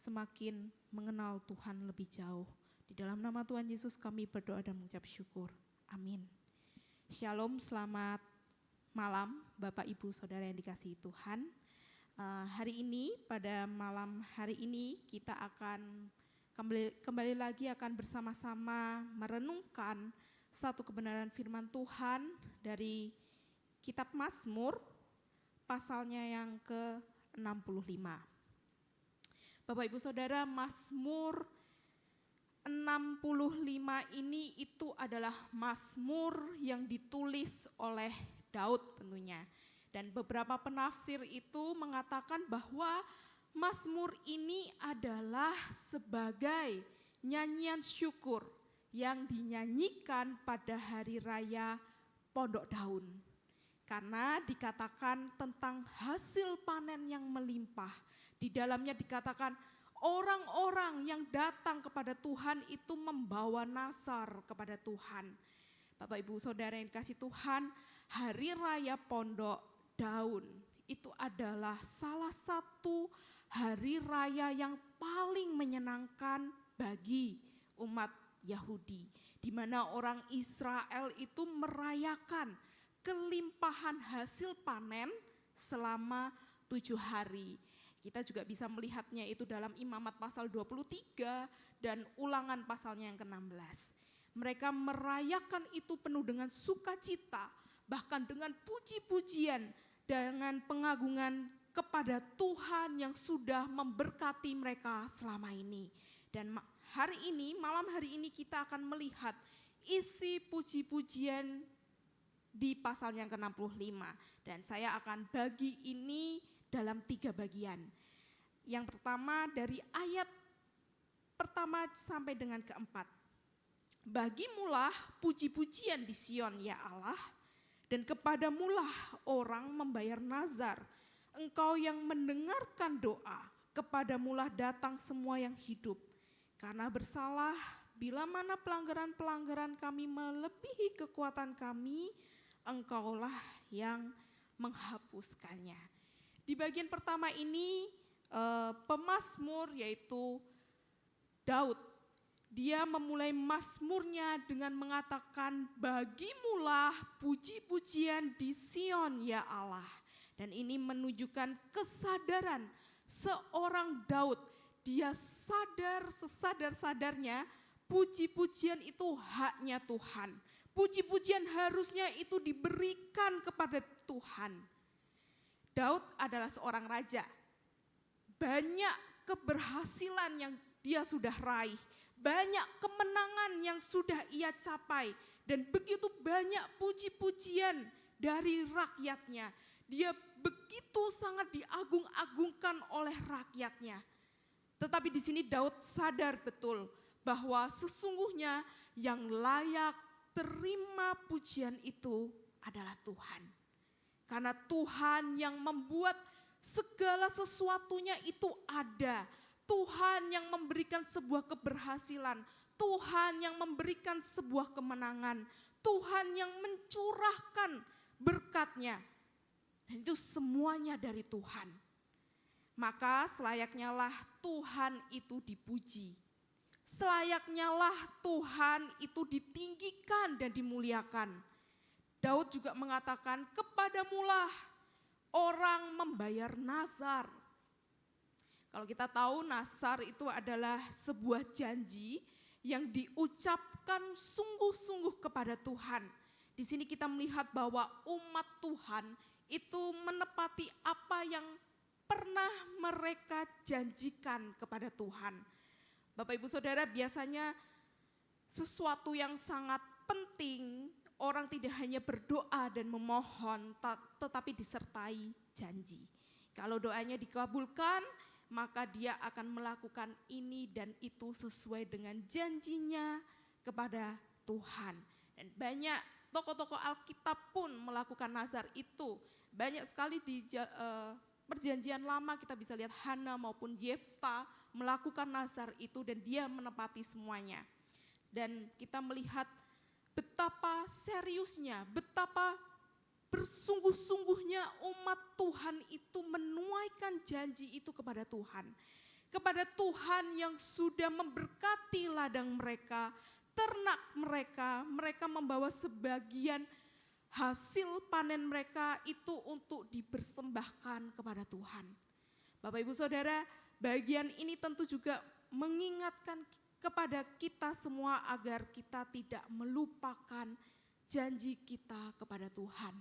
semakin mengenal Tuhan lebih jauh. Di dalam nama Tuhan Yesus kami berdoa dan mengucap syukur. Amin. Shalom, selamat malam Bapak Ibu Saudara yang dikasihi Tuhan. Hari ini, pada malam hari ini kita akan kembali lagi akan bersama-sama merenungkan satu kebenaran firman Tuhan dari kitab Mazmur pasalnya yang ke-65. Bapak Ibu Saudara, Mazmur 65 ini itu adalah Mazmur yang ditulis oleh Daud tentunya. Dan beberapa penafsir itu mengatakan bahwa Mazmur ini adalah sebagai nyanyian syukur yang dinyanyikan pada hari raya Pondok Daun. Karena dikatakan tentang hasil panen yang melimpah. Di dalamnya dikatakan orang-orang yang datang kepada Tuhan itu membawa nazar kepada Tuhan. Bapak Ibu Saudara yang dikasihi Tuhan, Hari Raya Pondok Daun itu adalah salah satu hari raya yang paling menyenangkan bagi umat Yahudi. Di mana orang Israel itu merayakan kelimpahan hasil panen selama 7 hari. Kita juga bisa melihatnya itu dalam Imamat pasal 23 dan Ulangan pasalnya yang ke-16. Mereka merayakan itu penuh dengan sukacita, bahkan dengan puji-pujian, dengan pengagungan kepada Tuhan yang sudah memberkati mereka selama ini. Dan hari ini, malam hari ini kita akan melihat isi puji-pujian di pasal yang ke-65. Dan saya akan bagi ini dalam 3 bagian. Yang pertama dari ayat pertama sampai dengan ke-4. Bagimulah puji-pujian di Sion ya Allah, dan kepadamulah orang membayar nazar. Engkau yang mendengarkan doa, kepadamulah datang semua yang hidup. Karena bersalah, bila mana pelanggaran-pelanggaran kami melebihi kekuatan kami, Engkaulah yang menghapuskannya. Di bagian pertama ini pemazmur yaitu Daud. Dia memulai mazmurnya dengan mengatakan bagimulah puji-pujian di Sion ya Allah. Dan ini menunjukkan kesadaran seorang Daud. Dia sadar sesadar-sadarnya puji-pujian itu haknya Tuhan. Puji-pujian harusnya itu diberikan kepada Tuhan. Daud adalah seorang raja. Banyak keberhasilan yang dia sudah raih. Banyak kemenangan yang sudah ia capai. Dan begitu banyak puji-pujian dari rakyatnya. Dia begitu sangat diagung-agungkan oleh rakyatnya. Tetapi di sini Daud sadar betul bahwa sesungguhnya yang layak terima pujian itu adalah Tuhan. Karena Tuhan yang membuat segala sesuatunya itu ada. Tuhan yang memberikan sebuah keberhasilan. Tuhan yang memberikan sebuah kemenangan. Tuhan yang mencurahkan berkatnya. Dan itu semuanya dari Tuhan. Maka selayaknya lah Tuhan itu dipuji. Selayaknya lah Tuhan itu ditinggikan dan dimuliakan. Daud juga mengatakan kepadamulah orang membayar nazar. Kalau kita tahu nazar itu adalah sebuah janji yang diucapkan sungguh-sungguh kepada Tuhan. Di sini kita melihat bahwa umat Tuhan itu menepati apa yang pernah mereka janjikan kepada Tuhan. Bapak Ibu Saudara, biasanya sesuatu yang sangat penting, orang tidak hanya berdoa dan memohon, tetapi disertai janji. Kalau doanya dikabulkan, maka dia akan melakukan ini dan itu sesuai dengan janjinya kepada Tuhan. Dan banyak tokoh-tokoh Alkitab pun melakukan nazar itu. Banyak sekali di Perjanjian Lama kita bisa lihat Hana maupun Yefta melakukan nazar itu dan dia menepati semuanya. Dan kita melihat betapa seriusnya, betapa bersungguh-sungguhnya umat Tuhan itu menuaikan janji itu kepada Tuhan. kepada Tuhan yang sudah memberkati ladang mereka, ternak mereka, mereka membawa sebagian hasil panen mereka itu untuk dipersembahkan kepada Tuhan. Bapak Ibu Saudara, bagian ini tentu juga mengingatkan kepada kita semua agar kita tidak melupakan janji kita kepada Tuhan.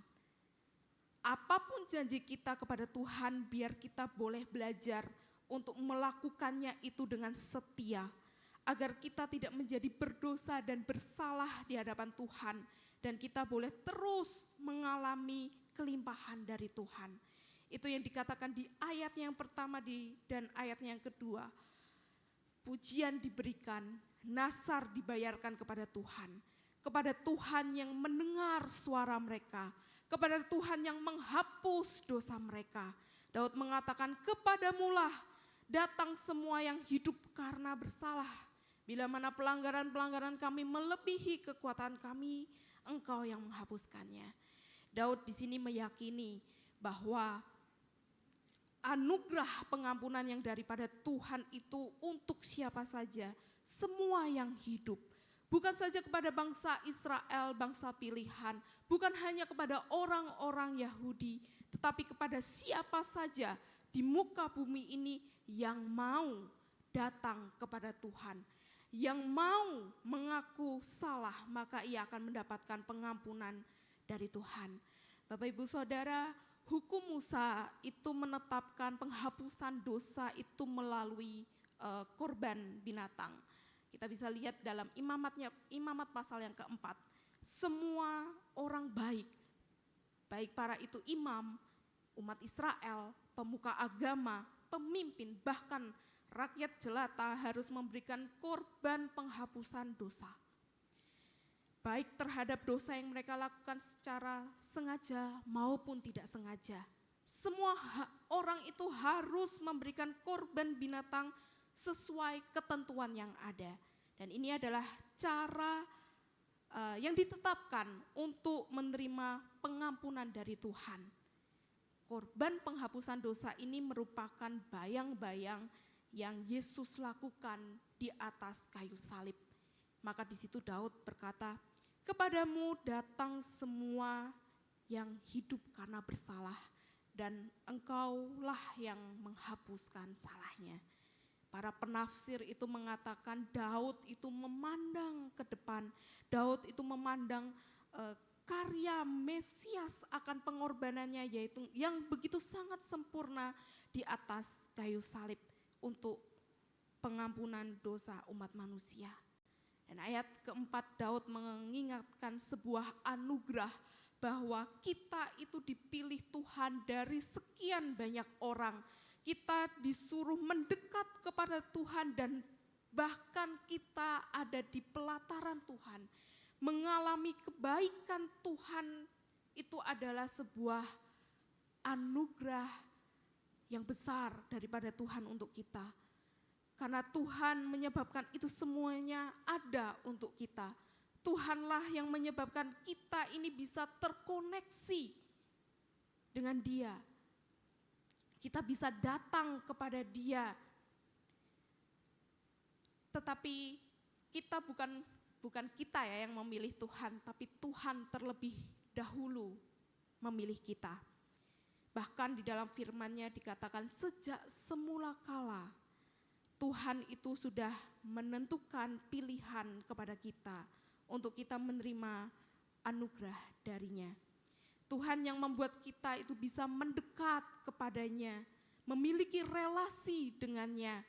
Apapun janji kita kepada Tuhan, biar kita boleh belajar untuk melakukannya itu dengan setia, agar kita tidak menjadi berdosa dan bersalah di hadapan Tuhan, dan kita boleh terus mengalami kelimpahan dari Tuhan. Itu yang dikatakan di ayat yang pertama dan ayat yang kedua. Pujian diberikan, nasar dibayarkan kepada Tuhan yang mendengar suara mereka, kepada Tuhan yang menghapus dosa mereka. Daud mengatakan, kepadamulah datang semua yang hidup karena bersalah. Bila mana pelanggaran-pelanggaran kami melebihi kekuatan kami, Engkau yang menghapuskannya. Daud di sini meyakini bahwa anugerah pengampunan yang daripada Tuhan itu untuk siapa saja, semua yang hidup. Bukan saja kepada bangsa Israel, bangsa pilihan, bukan hanya kepada orang-orang Yahudi, tetapi kepada siapa saja di muka bumi ini yang mau datang kepada Tuhan, yang mau mengaku salah, maka ia akan mendapatkan pengampunan dari Tuhan. Bapak Ibu Saudara, hukum Musa itu menetapkan penghapusan dosa itu melalui korban binatang. Kita bisa lihat dalam imamat pasal yang keempat. Semua orang baik para itu imam, umat Israel, pemuka agama, pemimpin, bahkan rakyat jelata harus memberikan korban penghapusan dosa. Baik terhadap dosa yang mereka lakukan secara sengaja maupun tidak sengaja. Semua orang itu harus memberikan korban binatang sesuai ketentuan yang ada. Dan ini adalah cara yang ditetapkan untuk menerima pengampunan dari Tuhan. Korban penghapusan dosa ini merupakan bayang-bayang yang Yesus lakukan di atas kayu salib. Maka di situ Daud berkata, kepadamu datang semua yang hidup karena bersalah, dan Engkaulah yang menghapuskan salahnya. Para penafsir itu mengatakan Daud itu memandang ke depan, Daud itu memandang karya Mesias akan pengorbanannya, yaitu yang begitu sangat sempurna di atas kayu salib untuk pengampunan dosa umat manusia. Dan ayat keempat, Daud mengingatkan sebuah anugerah bahwa kita itu dipilih Tuhan dari sekian banyak orang. Kita disuruh mendekat kepada Tuhan dan bahkan kita ada di pelataran Tuhan. Mengalami kebaikan Tuhan itu adalah sebuah anugerah yang besar daripada Tuhan untuk kita. Karena Tuhan menyebabkan itu semuanya ada untuk kita. Tuhanlah yang menyebabkan kita ini bisa terkoneksi dengan Dia. Kita bisa datang kepada Dia. Tetapi kita bukan kita ya yang memilih Tuhan, tapi Tuhan terlebih dahulu memilih kita. Bahkan di dalam firman-Nya dikatakan sejak semula kala Tuhan itu sudah menentukan pilihan kepada kita untuk kita menerima anugerah darinya. Tuhan yang membuat kita itu bisa mendekat kepadanya, memiliki relasi dengannya.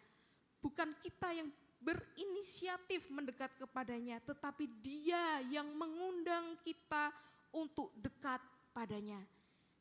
Bukan kita yang berinisiatif mendekat kepadanya, tetapi Dia yang mengundang kita untuk dekat padanya.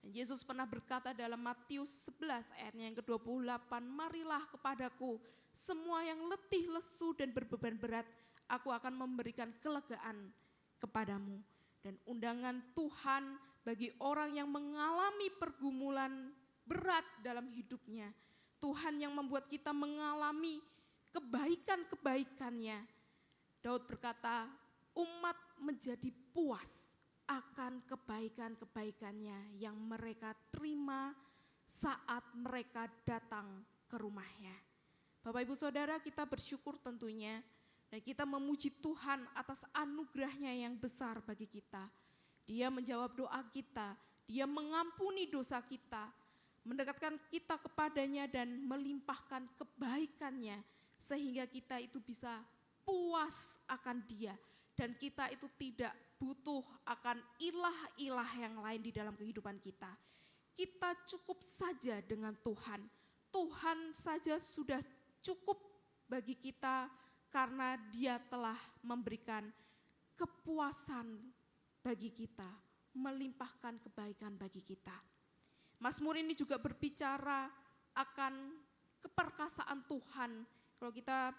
Dan Yesus pernah berkata dalam Matius 11 ayatnya yang ke-28, marilah kepadaku semua yang letih, lesu dan berbeban berat, aku akan memberikan kelegaan kepadamu. Dan undangan Tuhan bagi orang yang mengalami pergumulan berat dalam hidupnya. Tuhan yang membuat kita mengalami kebaikan-kebaikannya. Daud berkata, umat menjadi puas akan kebaikan-kebaikannya yang mereka terima saat mereka datang ke rumahnya. Bapak Ibu Saudara, kita bersyukur tentunya dan kita memuji Tuhan atas anugerah-Nya yang besar bagi kita. Dia menjawab doa kita, Dia mengampuni dosa kita, mendekatkan kita kepadanya dan melimpahkan kebaikan-Nya sehingga kita itu bisa puas akan Dia dan kita itu tidak butuh akan ilah-ilah yang lain di dalam kehidupan kita. Kita cukup saja dengan Tuhan. Tuhan saja sudah cukup bagi kita karena Dia telah memberikan kepuasan bagi kita, melimpahkan kebaikan bagi kita. Mazmur ini juga berbicara akan keperkasaan Tuhan. Kalau kita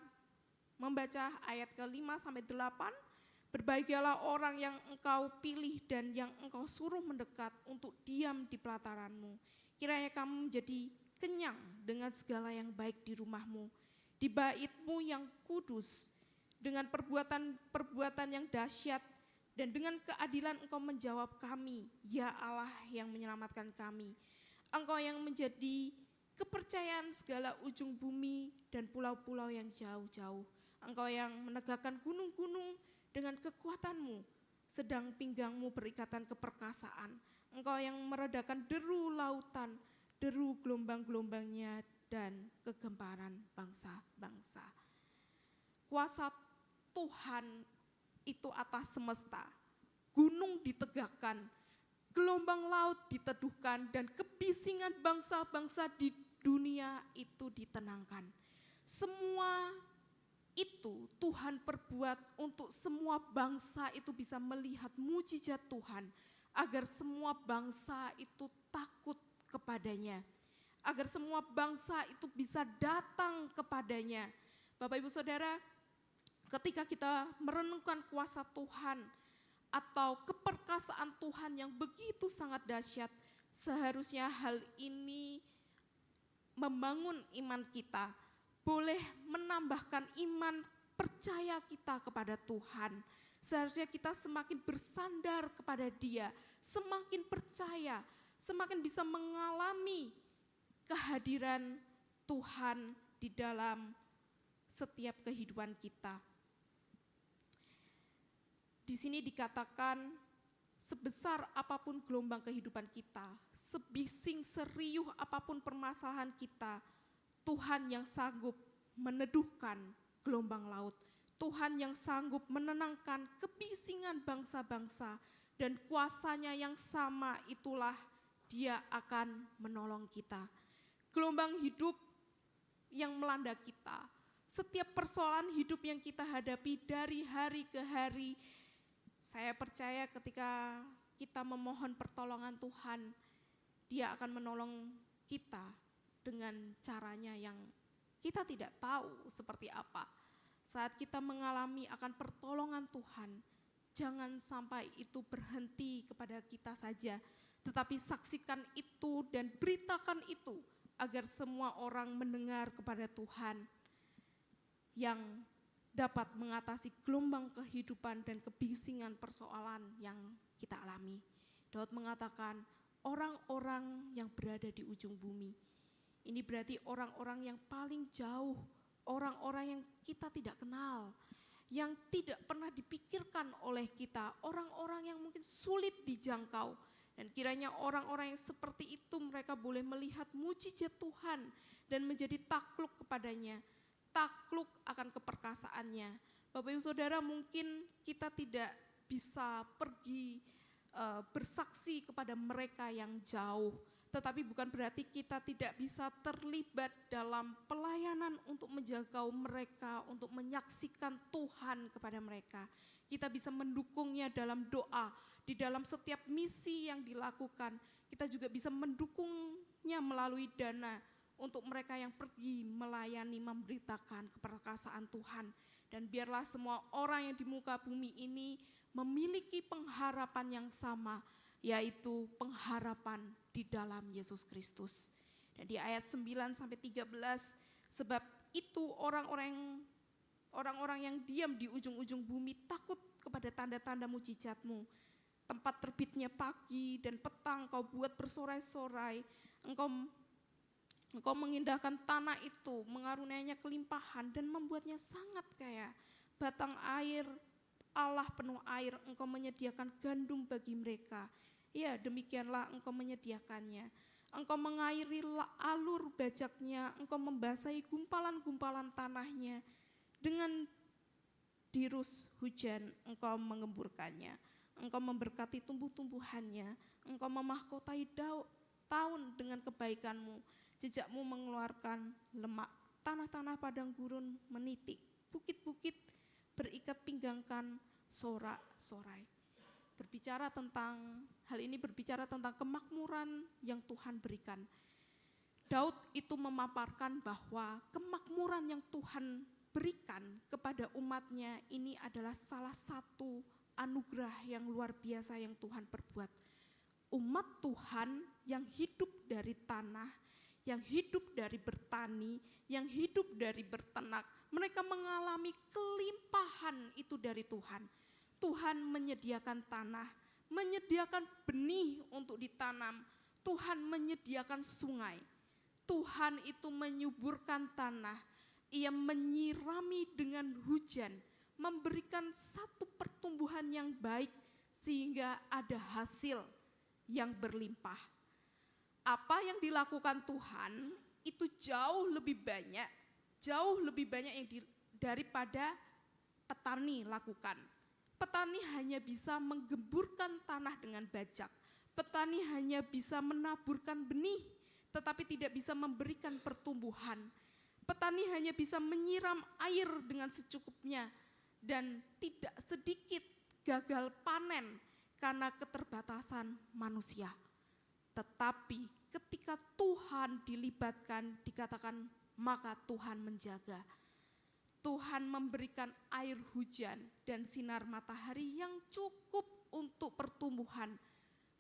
membaca ayat ke-5 sampai 8, berbahagialah orang yang Engkau pilih dan yang Engkau suruh mendekat untuk diam di pelataran-Mu. Kiranya kamu menjadi kenyang dengan segala yang baik di rumah-Mu, di bait-Mu yang kudus, dengan perbuatan-perbuatan yang dahsyat, dan dengan keadilan Engkau menjawab kami, ya Allah yang menyelamatkan kami. Engkau yang menjadi kepercayaan segala ujung bumi dan pulau-pulau yang jauh-jauh. Engkau yang menegakkan gunung-gunung dengan kekuatan-Mu, sedang pinggang-Mu berikatan keperkasaan. Engkau yang meredakan deru lautan, deru gelombang-gelombangnya dan kegemparan bangsa-bangsa. Kuasa Tuhan itu atas semesta, gunung ditegakkan, gelombang laut diteduhkan, dan kebisingan bangsa-bangsa di dunia itu ditenangkan. Semua itu Tuhan perbuat untuk semua bangsa itu bisa melihat mujizat Tuhan, agar semua bangsa itu takut kepadanya, agar semua bangsa itu bisa datang kepadanya. Bapak Ibu Saudara, ketika kita merenungkan kuasa Tuhan atau keperkasaan Tuhan yang begitu sangat dahsyat, seharusnya hal ini membangun iman kita, boleh menambahkan iman percaya kita kepada Tuhan. Seharusnya kita semakin bersandar kepada Dia, semakin percaya, semakin bisa mengalami kehadiran Tuhan di dalam setiap kehidupan kita. Di sini dikatakan, sebesar apapun gelombang kehidupan kita, sebising seriuh apapun permasalahan kita, Tuhan yang sanggup meneduhkan gelombang laut, Tuhan yang sanggup menenangkan kebisingan bangsa-bangsa, dan kuasanya yang sama itulah Dia akan menolong kita. Gelombang hidup yang melanda kita, setiap persoalan hidup yang kita hadapi dari hari ke hari, saya percaya ketika kita memohon pertolongan Tuhan, Dia akan menolong kita dengan caranya yang kita tidak tahu seperti apa. Saat kita mengalami akan pertolongan Tuhan, jangan sampai itu berhenti kepada kita saja, tetapi saksikan itu dan beritakan itu agar semua orang mendengar kepada Tuhan yang dapat mengatasi gelombang kehidupan dan kebisingan persoalan yang kita alami. Daud mengatakan, orang-orang yang berada di ujung bumi. Ini berarti orang-orang yang paling jauh, orang-orang yang kita tidak kenal, yang tidak pernah dipikirkan oleh kita, orang-orang yang mungkin sulit dijangkau. Dan kiranya orang-orang yang seperti itu mereka boleh melihat mujizat Tuhan dan menjadi takluk kepadanya, takluk akan keperkasaannya. Bapak Ibu Saudara, mungkin kita tidak bisa pergi bersaksi kepada mereka yang jauh, tetapi bukan berarti kita tidak bisa terlibat dalam pelayanan untuk menjangkau mereka, untuk menyaksikan Tuhan kepada mereka. Kita bisa mendukungnya dalam doa, di dalam setiap misi yang dilakukan. Kita juga bisa mendukungnya melalui dana, untuk mereka yang pergi melayani, memberitakan keperkasaan Tuhan. Dan biarlah semua orang yang di muka bumi ini memiliki pengharapan yang sama, yaitu pengharapan di dalam Yesus Kristus. Dan di ayat 9-13, sebab itu orang-orang yang diam di ujung-ujung bumi takut kepada tanda-tanda mujizat-Mu. Tempat terbitnya pagi dan petang Kau buat bersorai-sorai, Engkau Engkau mengindahkan tanah itu, mengaruniainya kelimpahan dan membuatnya sangat kaya. Batang air, Allah penuh air, Engkau menyediakan gandum bagi mereka. Ya, demikianlah Engkau menyediakannya. Engkau mengairi alur bajaknya, Engkau membasahi gumpalan-gumpalan tanahnya. Dengan dirus hujan, Engkau mengemburkannya. Engkau memberkati tumbuh-tumbuhannya. Engkau memahkotai tahun dengan kebaikan-Mu. Jejakmu mengeluarkan lemak, tanah-tanah padang gurun menitik, bukit-bukit berikat pinggangkan sorak-sorai. Berbicara tentang hal ini, berbicara tentang kemakmuran yang Tuhan berikan. Daud itu memaparkan bahwa kemakmuran yang Tuhan berikan kepada umatnya ini adalah salah satu anugerah yang luar biasa yang Tuhan perbuat. Umat Tuhan yang hidup dari tanah, yang hidup dari bertani, yang hidup dari berternak, mereka mengalami kelimpahan itu dari Tuhan. Tuhan menyediakan tanah, menyediakan benih untuk ditanam, Tuhan menyediakan sungai, Tuhan itu menyuburkan tanah, Ia menyirami dengan hujan, memberikan satu pertumbuhan yang baik sehingga ada hasil yang berlimpah. Apa yang dilakukan Tuhan itu jauh lebih banyak yang daripada petani lakukan. Petani hanya bisa menggemburkan tanah dengan bajak. Petani hanya bisa menaburkan benih, tetapi tidak bisa memberikan pertumbuhan. Petani hanya bisa menyiram air dengan secukupnya dan tidak sedikit gagal panen karena keterbatasan manusia. Tetapi ketika Tuhan dilibatkan, dikatakan maka Tuhan menjaga. Tuhan memberikan air hujan dan sinar matahari yang cukup untuk pertumbuhan.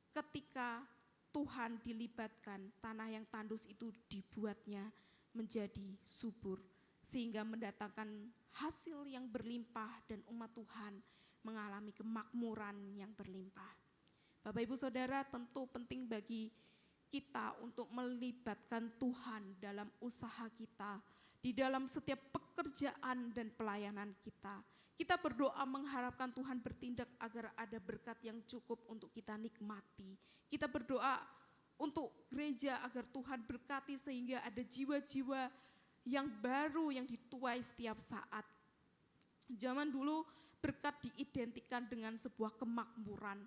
Ketika Tuhan dilibatkan, tanah yang tandus itu dibuatnya menjadi subur, sehingga mendatangkan hasil yang berlimpah dan umat Tuhan mengalami kemakmuran yang berlimpah. Bapak Ibu Saudara, tentu penting bagi kita untuk melibatkan Tuhan dalam usaha kita, di dalam setiap pekerjaan dan pelayanan kita. Kita berdoa mengharapkan Tuhan bertindak agar ada berkat yang cukup untuk kita nikmati. Kita berdoa untuk gereja agar Tuhan berkati sehingga ada jiwa-jiwa yang baru yang dituai setiap saat. Zaman dulu berkat diidentikan dengan sebuah kemakmuran,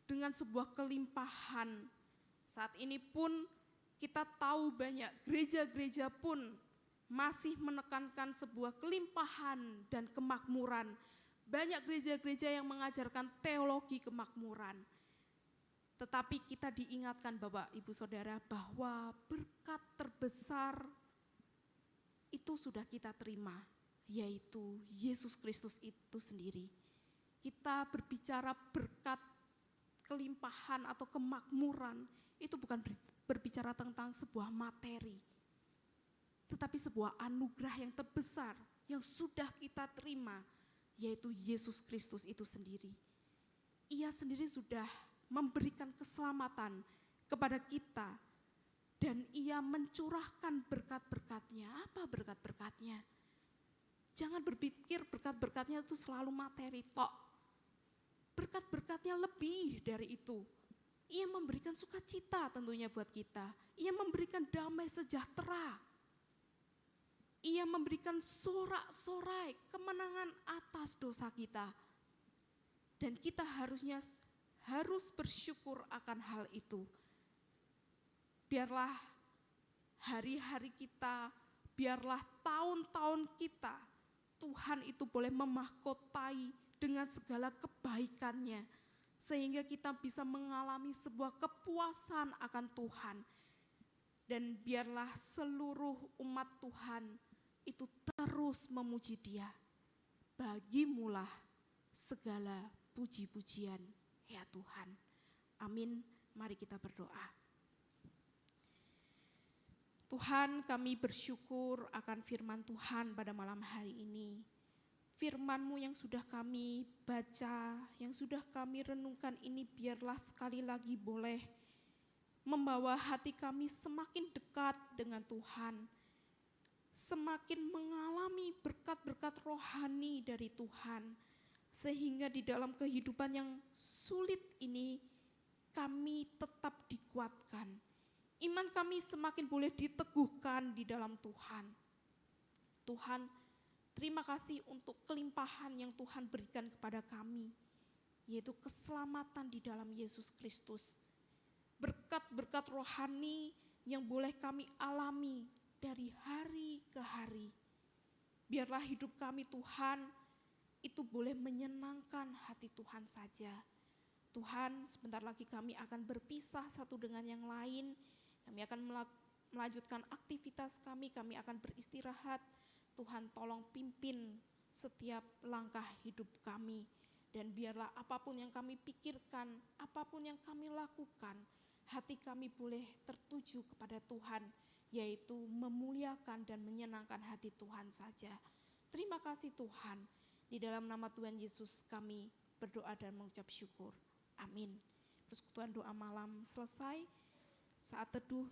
dengan sebuah kelimpahan. Saat ini pun kita tahu banyak gereja-gereja pun masih menekankan sebuah kelimpahan dan kemakmuran. Banyak gereja-gereja yang mengajarkan teologi kemakmuran. Tetapi kita diingatkan Bapak Ibu Saudara bahwa berkat terbesar itu sudah kita terima, yaitu Yesus Kristus itu sendiri. Kita berbicara berkat kelimpahan atau kemakmuran, itu bukan berbicara tentang sebuah materi, tetapi sebuah anugerah yang terbesar yang sudah kita terima, yaitu Yesus Kristus itu sendiri. Ia sendiri sudah memberikan keselamatan kepada kita dan Ia mencurahkan berkat-berkatnya. Apa berkat-berkatnya? Jangan berpikir berkat-berkatnya itu selalu materi tok. Berkat-berkatnya lebih dari itu. Ia memberikan sukacita tentunya buat kita. Ia memberikan damai sejahtera. Ia memberikan sorak-sorai kemenangan atas dosa kita. Dan kita harus bersyukur akan hal itu. Biarlah hari-hari kita, biarlah tahun-tahun kita, Tuhan itu boleh memahkotai dengan segala kebaikannya, sehingga kita bisa mengalami sebuah kepuasan akan Tuhan. Dan biarlah seluruh umat Tuhan itu terus memuji Dia. Bagimulah segala puji-pujian, ya Tuhan. Amin. Mari kita berdoa. Tuhan, kami bersyukur akan firman Tuhan pada malam hari ini. Firman-Mu yang sudah kami baca, yang sudah kami renungkan ini biarlah sekali lagi boleh membawa hati kami semakin dekat dengan Tuhan, semakin mengalami berkat-berkat rohani dari Tuhan, sehingga di dalam kehidupan yang sulit ini kami tetap dikuatkan. Iman kami semakin boleh diteguhkan di dalam Tuhan. Tuhan, terima kasih untuk kelimpahan yang Tuhan berikan kepada kami, yaitu keselamatan di dalam Yesus Kristus. Berkat-berkat rohani yang boleh kami alami dari hari ke hari. Biarlah hidup kami Tuhan, itu boleh menyenangkan hati Tuhan saja. Tuhan, sebentar lagi kami akan berpisah satu dengan yang lain. Kami akan melanjutkan aktivitas kami akan beristirahat. Tuhan tolong pimpin setiap langkah hidup kami. Dan biarlah apapun yang kami pikirkan, apapun yang kami lakukan, hati kami boleh tertuju kepada Tuhan, yaitu memuliakan dan menyenangkan hati Tuhan saja. Terima kasih Tuhan. Di dalam nama Tuhan Yesus kami berdoa dan mengucap syukur. Amin. Persekutuan doa malam selesai. Saat teduh